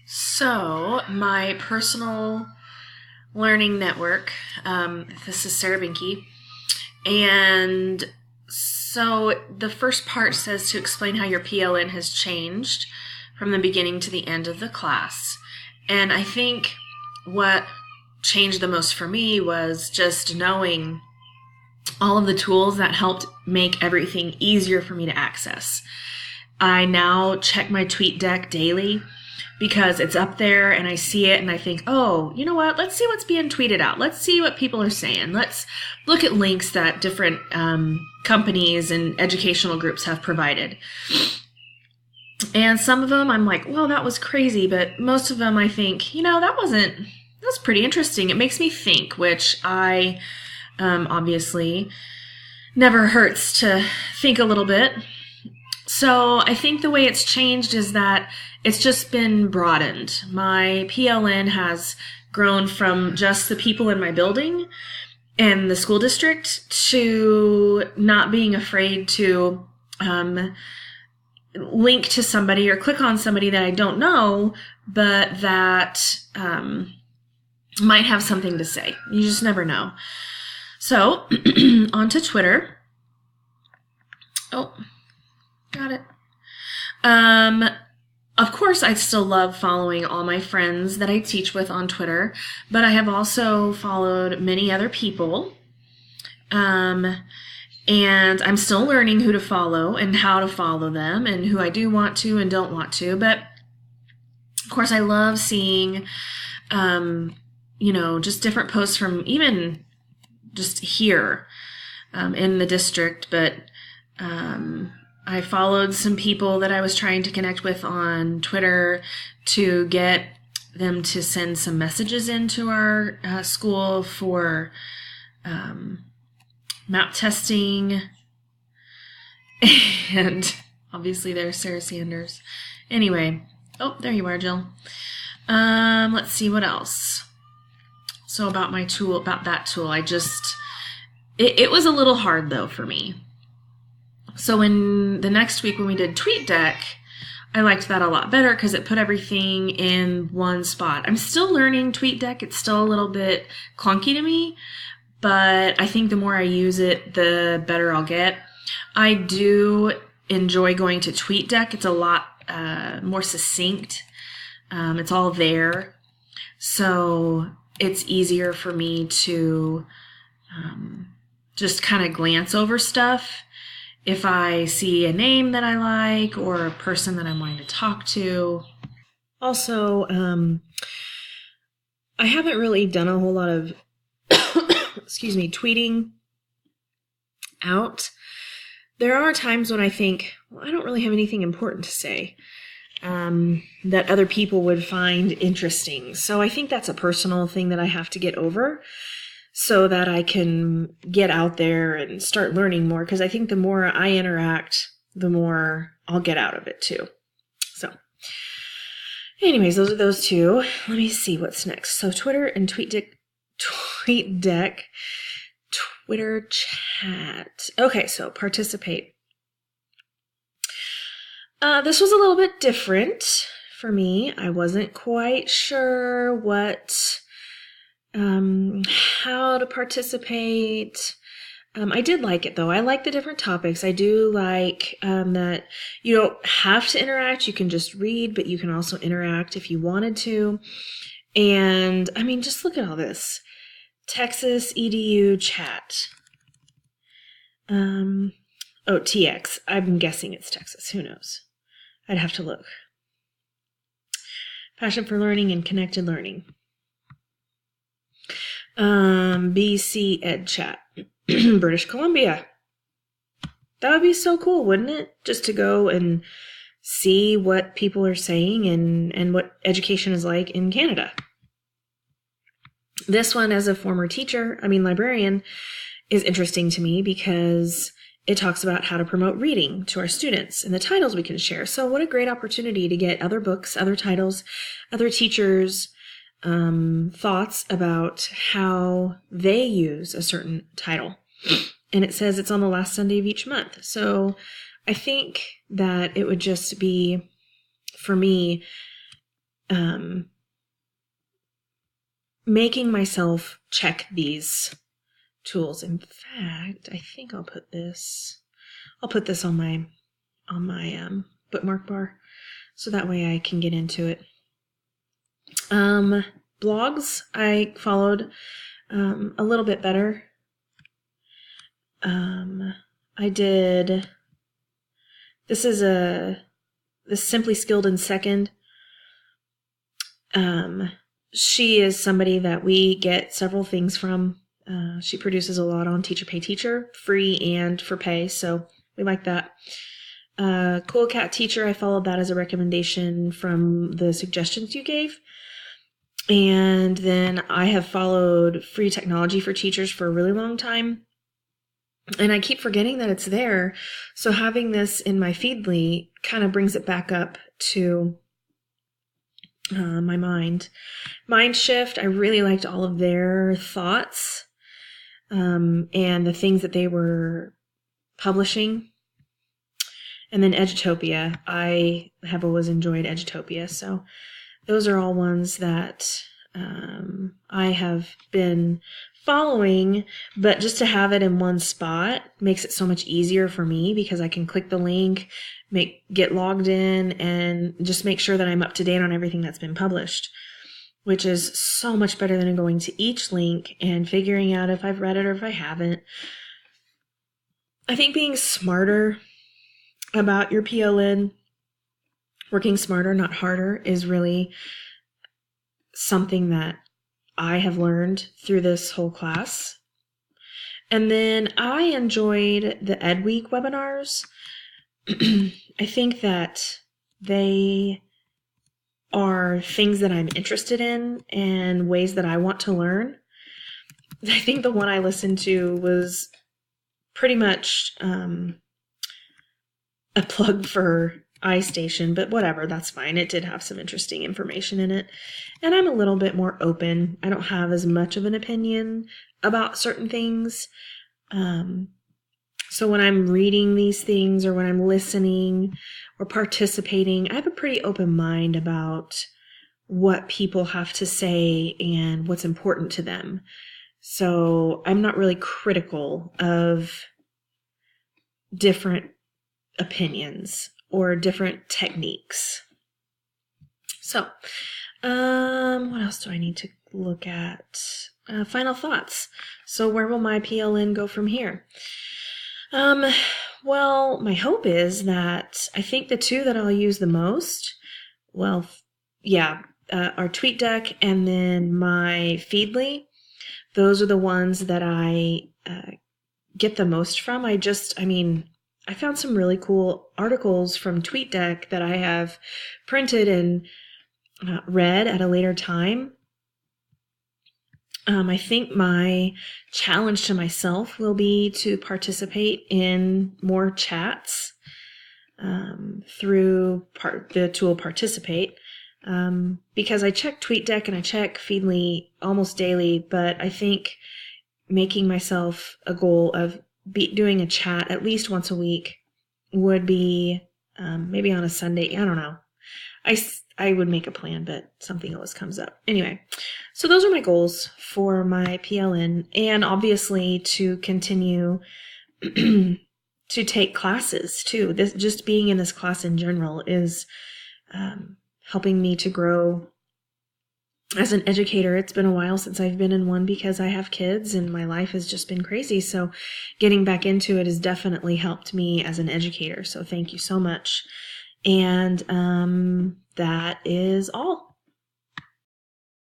So, my personal learning network, this is Sarah Binky, and so the first part says to explain how your PLN has changed from the beginning to the end of the class. And I think what changed the most for me was just knowing all of the tools that helped make everything easier for me to access. I now check my TweetDeck daily because it's up there and I see it and I think, oh, you know what? Let's see what's being tweeted out. Let's see what people are saying. Let's look at links that different companies and educational groups have provided. And some of them I'm like, well, that was crazy. But most of them I think, that was pretty interesting. It makes me think, which I obviously never hurts to think a little bit. So I think the way it's changed is that it's just been broadened. My PLN has grown from just the people in my building and the school district to not being afraid to link to somebody or click on somebody that I don't know, but that might have something to say. You just never know. So, onto Twitter. Oh, got it. Of course, I still love following all my friends that I teach with on Twitter, but I have also followed many other people. And I'm still learning who to follow and how to follow them and who I do want to and don't want to. But, of course, I love seeing, just different posts from even just here in the district. But I followed some people that I was trying to connect with on Twitter to get them to send some messages into our school for map testing. And obviously there's Sarah Sanders. Anyway, oh, there you are, Jill. Let's see what else. So about that tool, it was a little hard though for me. So in the next week when we did TweetDeck, I liked that a lot better because it put everything in one spot. I'm still learning TweetDeck. It's still a little bit clunky to me, but I think the more I use it, the better I'll get. I do enjoy going to TweetDeck. It's a lot more succinct. It's all there. So it's easier for me to just kind of glance over stuff if I see a name that I like or a person that I'm wanting to talk to. Also, I haven't really done a whole lot of, tweeting out. There are times when I think, well, I don't really have anything important to say that other people would find interesting. So I think that's a personal thing that I have to get over, so that I can get out there and start learning more, because I think the more I interact, the more I'll get out of it too. So anyways, those are those two. Let me see what's next. So Twitter and TweetDeck, Twitter chat. Okay, so participate. This was a little bit different for me. I wasn't quite sure how to participate. I did like it though. I like the different topics. I do like that you don't have to interact. You can just read, but you can also interact if you wanted to. And I mean, just look at all this. Texas EDU chat. TX. I'm guessing it's Texas. Who knows? I'd have to look. Passion for learning and connected learning. BC Ed Chat, British Columbia. That would be so cool, wouldn't it? Just to go and see what people are saying and what education is like in Canada. This one, as a former librarian, is interesting to me because it talks about how to promote reading to our students and the titles we can share. So what a great opportunity to get other books, other titles, other teachers' thoughts about how they use a certain title. And it says it's on the last Sunday of each month. So I think that it would just be, for me, making myself check these tools. In fact, I think I'll put this on my bookmark bar, so that way I can get into it. Blogs I followed a little bit better. I did. This is this Simply Skilled in Second. She is somebody that we get several things from. She produces a lot on Teacher Pay Teacher, free and for pay, so we like that. Cool Cat Teacher, I followed that as a recommendation from the suggestions you gave. And then I have followed Free Technology for Teachers for a really long time. And I keep forgetting that it's there. So having this in my Feedly kind of brings it back up to my mind. Mind Shift, I really liked all of their thoughts and the things that they were publishing. And then Edutopia, I have always enjoyed Edutopia. So those are all ones that I have been following, but just to have it in one spot makes it so much easier for me, because I can click the link, get logged in, and just make sure that I'm up to date on everything that's been published, which is so much better than going to each link and figuring out if I've read it or if I haven't. I think being smarter about your PLN, working smarter, not harder, is really something that I have learned through this whole class. And then I enjoyed the Ed Week webinars. I think that they are things that I'm interested in and ways that I want to learn. I think the one I listened to was pretty much a plug for iStation, but whatever, that's fine. It did have some interesting information in it. And I'm a little bit more open. I don't have as much of an opinion about certain things. So when I'm reading these things, or when I'm listening or participating, I have a pretty open mind about what people have to say and what's important to them. So I'm not really critical of different opinions or different techniques. So, what else do I need to look at? Final thoughts. So where will my PLN go from here? Well, my hope is that I think the two that I'll use the most, are TweetDeck and then my Feedly. Those are the ones that I get the most from. I found some really cool articles from TweetDeck that I have printed and read at a later time. I think my challenge to myself will be to participate in more chats through the tool Participate, because I check TweetDeck and I check Feedly almost daily, but I think making myself a goal of doing a chat at least once a week would be maybe on a Sunday. I don't know. I would make a plan, but something always comes up. Anyway, so those are my goals for my PLN, and obviously to continue to take classes too. Just being in this class in general is helping me to grow as an educator. It's been a while since I've been in one because I have kids and my life has just been crazy. So getting back into it has definitely helped me as an educator. So thank you so much. And that is all.